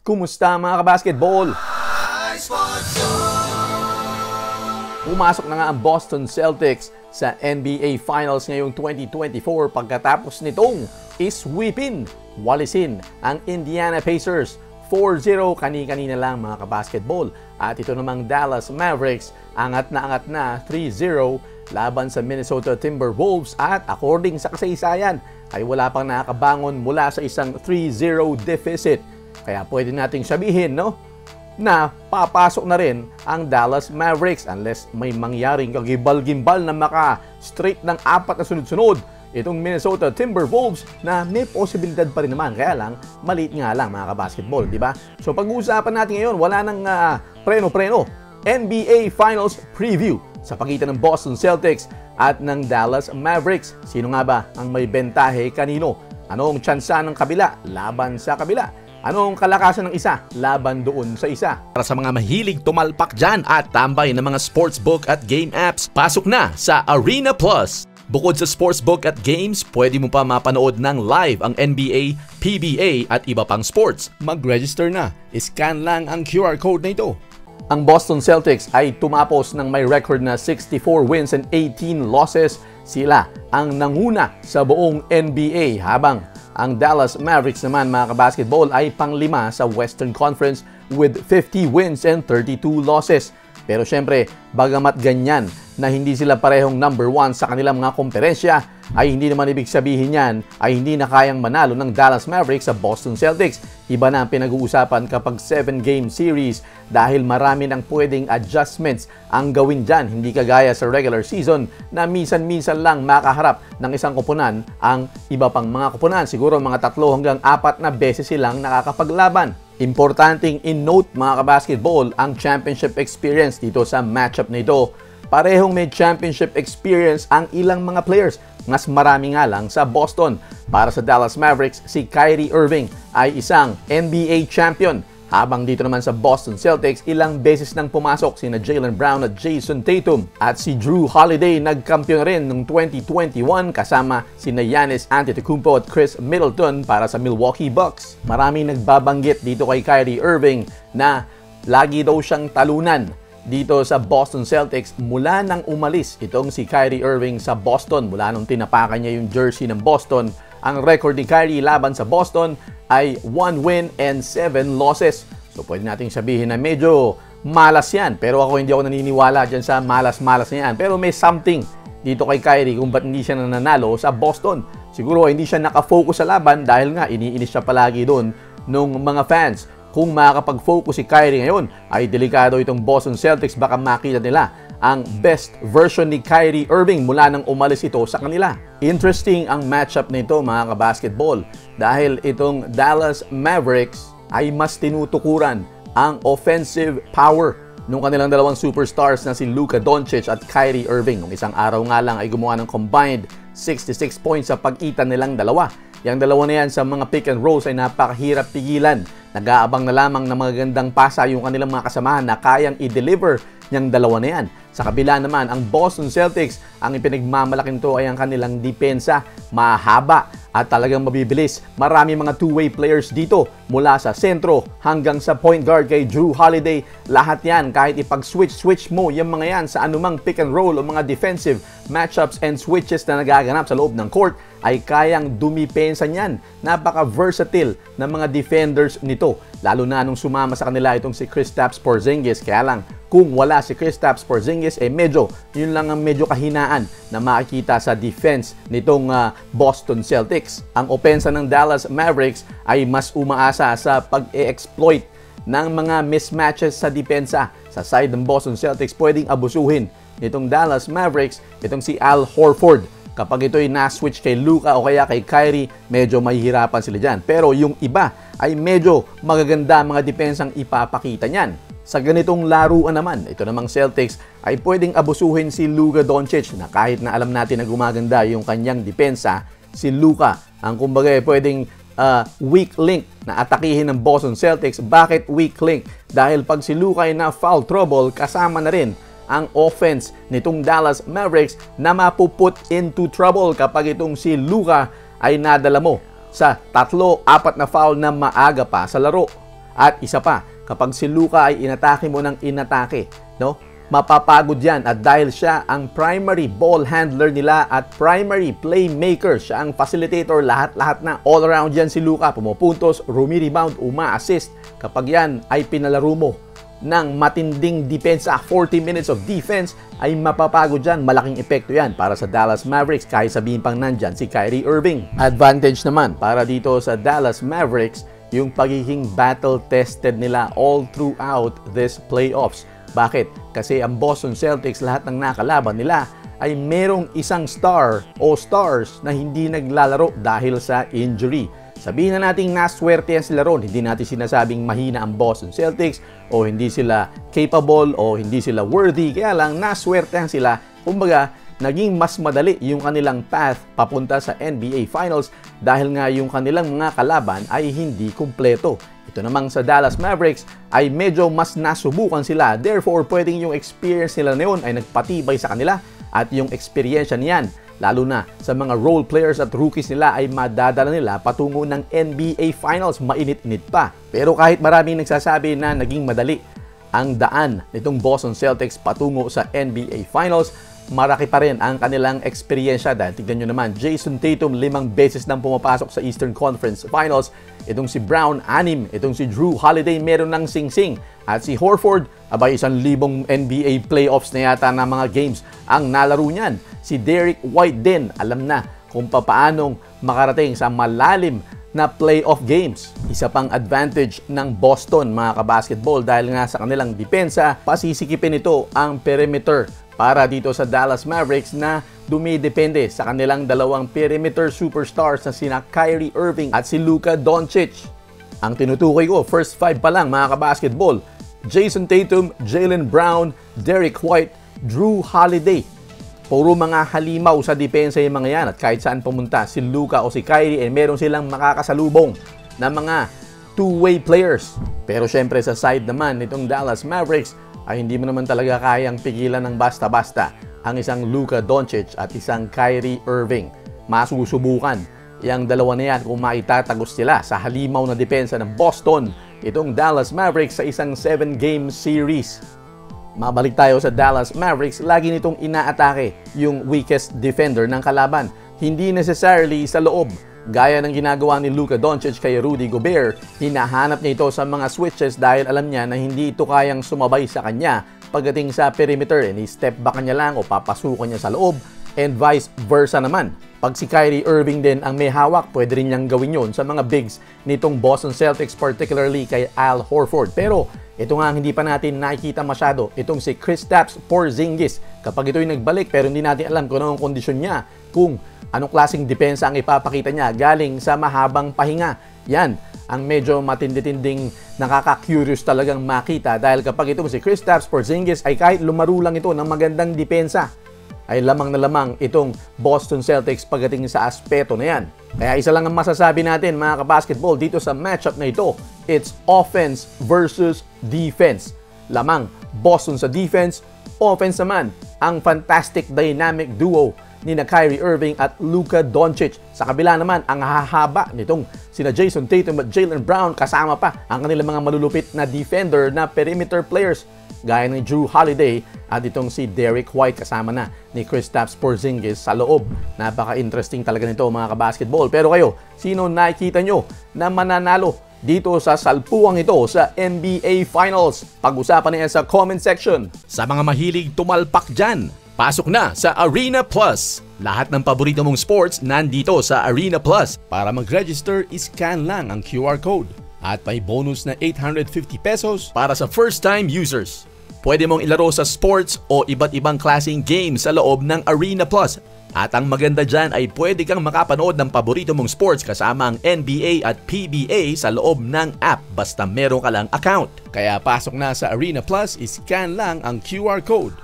Kumusta mga kabasketball? Pumasok na nga ang Boston Celtics sa NBA Finals ngayong 2024 pagkatapos nitong walisin ang Indiana Pacers 4-0 kani-kanina lang mga kabasketball. At ito namang Dallas Mavericks angat na 3-0 laban sa Minnesota Timberwolves at according sa kasaysayan ay wala pang nakakabangon mula sa isang 3-0 deficit. Kaya pwede nating sabihin na papasok na rin ang Dallas Mavericks unless may mangyaring kagibal-gimbal na maka-straight ng 4 na sunod-sunod itong Minnesota Timberwolves na may posibilidad pa rin naman. Kaya lang, maliit nga lang mga kabasketball, di ba? So pag-uusapan natin ngayon, wala nang preno-preno. NBA Finals Preview sa pagitan ng Boston Celtics at ng Dallas Mavericks. Sino nga ba ang may bentahe kanino? Anong tsansa ng kabila laban sa kabila? Anong kalakasan ng isa laban doon sa isa? Para sa mga mahilig tumalpak dyan at tambay ng mga sportsbook at game apps, pasok na sa Arena Plus. Bukod sa sportsbook at games, pwede mo pa mapanood ng live ang NBA, PBA at iba pang sports. Mag-register na. Scan lang ang QR code na ito. Ang Boston Celtics ay tumapos ng may record na 64 wins and 18 losses. Sila ang nanguna sa buong NBA habang ang Dallas Mavericks naman mga kabasketball ay pang-5 sa Western Conference with 50 wins and 32 losses. Pero syempre, bagamat ganyan na hindi sila parehong number 1 sa kanilang mga komperensya, ay hindi naman ibig sabihin yan ay hindi na kayang manalo ng Dallas Mavericks sa Boston Celtics. Iba na ang pinag-uusapan kapag 7-game series dahil marami ng pwedeng adjustments ang gawin dyan. Hindi kagaya sa regular season na minsan-minsan lang makaharap ng isang koponan ang iba pang mga koponan. Siguro mga 3 hanggang 4 na beses silang nakakapaglaban. Importanteng in-note mga kabasketball ang championship experience dito sa matchup na ito. Parehong may championship experience ang ilang mga players. Mas marami nga lang sa Boston. Para sa Dallas Mavericks, si Kyrie Irving ay isang NBA champion. Habang dito naman sa Boston Celtics, ilang beses nang pumasok sina Jaylen Brown at Jason Tatum. At si Jrue Holiday nagkampiyon rin noong 2021 kasama sina Giannis Antetokounmpo at Chris Middleton para sa Milwaukee Bucks. Maraming nagbabanggit dito kay Kyrie Irving na lagi daw siyang talunan dito sa Boston Celtics mula nang umalis itong si Kyrie Irving sa Boston. Mula nung tinapakan niya yung jersey ng Boston, ang record ni Kyrie laban sa Boston ay 1 win and 7 losses. So pwede nating sabihin na medyo malas yan. Pero hindi ako naniniwala dyan sa malas-malas na yan. Pero may something dito kay Kyrie kung ba't hindi siya nananalo sa Boston. Siguro hindi siya nakafocus sa laban dahil nga iniinis siya palagi doon nung mga fans. Kung makakapag-focus si Kyrie ngayon, ay delikado itong Boston Celtics. Baka makita nila ang best version ni Kyrie Irving mula nang umalis ito sa kanila. Interesting ang matchup nito mga kabasketball dahil itong Dallas Mavericks ay mas tinutukuran ang offensive power nung kanilang dalawang superstars na si Luka Doncic at Kyrie Irving. Nung isang araw nga lang ay gumawa ng combined 66 points sa pagitan nilang dalawa. Yang dalawa na yan sa mga pick and rolls ay napakahirap pigilan. Nag-aabang na lamang ng mga gandang pasa yung kanilang mga kasamahan na kayang i-deliver niyang dalawa na yan. Sa kabila naman, ang Boston Celtics, ang ipinagmamalaki nito ay ang kanilang depensa. Mahaba at talagang mabibilis. Marami mga two-way players dito mula sa sentro hanggang sa point guard kay Jrue Holiday. Lahat yan, kahit ipag-switch mo yung mga yan sa anumang pick and roll o mga defensive matchups and switches na nagaganap sa loob ng court, ay kayang dumipensa niyan. Napaka-versatile ng mga defenders nito. Lalo na nung sumama sa kanila itong si Kristaps Porzingis. Kaya lang, kung wala si Kristaps Porzingis, yun lang ang medyo kahinaan na makikita sa defense nitong Boston Celtics. Ang opensa ng Dallas Mavericks ay mas umaasa sa pag-e-exploit ng mga mismatches sa depensa. Sa side ng Boston Celtics, pwedeng abusuhin nitong Dallas Mavericks itong si Al Horford. Kapag ito'y na-switch kay Luka o kaya kay Kyrie, medyo mahihirapan sila dyan. Pero yung iba ay medyo magaganda mga depensang ipapakita niyan. Sa ganitong laruan naman, ito namang Celtics ay pwedeng abusuhin si Luka Doncic na kahit na alam natin na gumaganda yung kanyang depensa, si Luka ang kumbaga pwedeng weak link na atakihin ng Boston Celtics. Bakit weak link? Dahil pag si Luka ay na foul trouble, kasama na rin ang offense nitong Dallas Mavericks na mapuput into trouble kapag itong si Luka ay nadala mo sa 3-4 na foul na maaga pa sa laro. At isa pa, kapag si Luka ay inatake mo ng inatake, no? Mapapagod yan at dahil siya ang primary ball handler nila at primary playmaker, siya ang facilitator, lahat-lahat na all around yan si Luka, pumupuntos, rumi-rebound, uma-assist. Kapag yan ay pinalaro mo ng matinding depensa, 40 minutes of defense, ay mapapagod yan, malaking epekto yan para sa Dallas Mavericks kahit sabihin pang nandyan si Kyrie Irving. Advantage naman para dito sa Dallas Mavericks yung pagiging battle-tested nila all throughout this playoffs. Bakit? Kasi ang Boston Celtics, lahat ng nakalaban nila ay merong isang star o stars na hindi naglalaro dahil sa injury. Sabihin na natin naswerte yan sila ron. Hindi natin sinasabing mahina ang Boston Celtics o hindi sila capable o hindi sila worthy. Kaya lang naswerte yan sila. Kumbaga, naging mas madali yung kanilang path papunta sa NBA Finals dahil nga yung kanilang mga kalaban ay hindi kumpleto. Ito namang sa Dallas Mavericks ay medyo mas nasubukan sila. Therefore, pwedeng yung experience nila na yun ay nagpatibay sa kanila at yung experience niyan, lalo na sa mga role players at rookies nila ay madadala nila patungo ng NBA Finals. Mainit-init pa. Pero kahit maraming nagsasabi na naging madali ang daan nitong Boston Celtics patungo sa NBA Finals, maraki pa rin ang kanilang eksperyensya dahil tignan nyo naman, Jason Tatum 5 beses nang pumapasok sa Eastern Conference Finals, itong si Brown 6, itong si Drew Holiday meron ng sing-sing, at si Horford, abay 1,000 NBA playoffs na yata na mga games ang nalaro niyan. Si Derek White din, alam na kung paanong makarating sa malalim na playoff games. Isa pang advantage ng Boston mga kabasketball dahil nga sa kanilang depensa, pasisikipin ito ang perimeter para dito sa Dallas Mavericks na dumidepende sa kanilang dalawang perimeter superstars na sina Kyrie Irving at si Luka Doncic. Ang tinutukoy ko, first 5 pa lang mga kabasketball, Jason Tatum, Jaylen Brown, Derek White, Drew Holiday. Puro mga halimaw sa depensa yung mga yan at kahit saan pumunta si Luka o si Kyrie meron silang makakasalubong na mga two-way players. Pero syempre sa side naman nitong Dallas Mavericks ay hindi mo naman talaga kayang pigilan ng basta-basta ang isang Luka Doncic at isang Kyrie Irving. Masusubukan yung dalawa na yan kung maitatagos sila sa halimaw na depensa ng Boston, itong Dallas Mavericks sa isang 7-game series. Mabalik tayo sa Dallas Mavericks, lagi nitong inaatake yung weakest defender ng kalaban. Hindi necessarily sa loob. Gaya ng ginagawa ni Luka Doncic kay Rudy Gobert, hinahanap niya ito sa mga switches dahil alam niya na hindi ito kayang sumabay sa kanya pagdating sa perimeter. Ni-step back niya lang o papasukan niya sa loob and vice versa naman. Pag si Kyrie Irving din ang may hawak, pwede rin niyang gawin yun sa mga bigs nitong Boston Celtics, particularly kay Al Horford. Pero ito nga hindi pa natin nakikita masyado, itong si Kristaps Porzingis. Kapag ito'y nagbalik pero hindi natin alam kung anong kondisyon niya, kung anong klaseng depensa ang ipapakita niya galing sa mahabang pahinga. Yan ang medyo matindi-tinding nakaka-curious talagang makita dahil kapag itong si Kristaps Porzingis ay kahit lumaro lang ito ng magandang depensa, ay lamang na lamang itong Boston Celtics pagdating sa aspeto na yan. Kaya isa lang ang masasabi natin mga kabasketball dito sa matchup na ito, it's offense versus defense. Lamang Boston sa defense, offense naman ang fantastic dynamic duo ni na Kyrie Irving at Luka Doncic. Sa kabila naman, ang hahaba nitong sina Jason Tatum at Jaylen Brown, kasama pa ang kanilang mga malulupit na defender na perimeter players gaya ni Drew Holiday at itong si Derek White kasama na ni Kristaps Porzingis sa loob. Napaka-interesting talaga nito mga kabasketball. Pero kayo, sino nakikita nyo na mananalo dito sa salpuang ito sa NBA Finals? Pag-usapan na yan sa comment section. Sa mga mahilig tumalpak dyan, pasok na sa Arena Plus. Lahat ng paborito mong sports nandito sa Arena Plus. Para mag-register, iscan lang ang QR code. At may bonus na 850 pesos para sa first-time users. Pwede mong ilaro sa sports o iba't ibang klaseng games sa loob ng Arena Plus. At ang maganda dyan ay pwede kang makapanood ng paborito mong sports kasama ang NBA at PBA sa loob ng app basta meron ka lang account. Kaya pasok na sa Arena Plus, iscan lang ang QR code.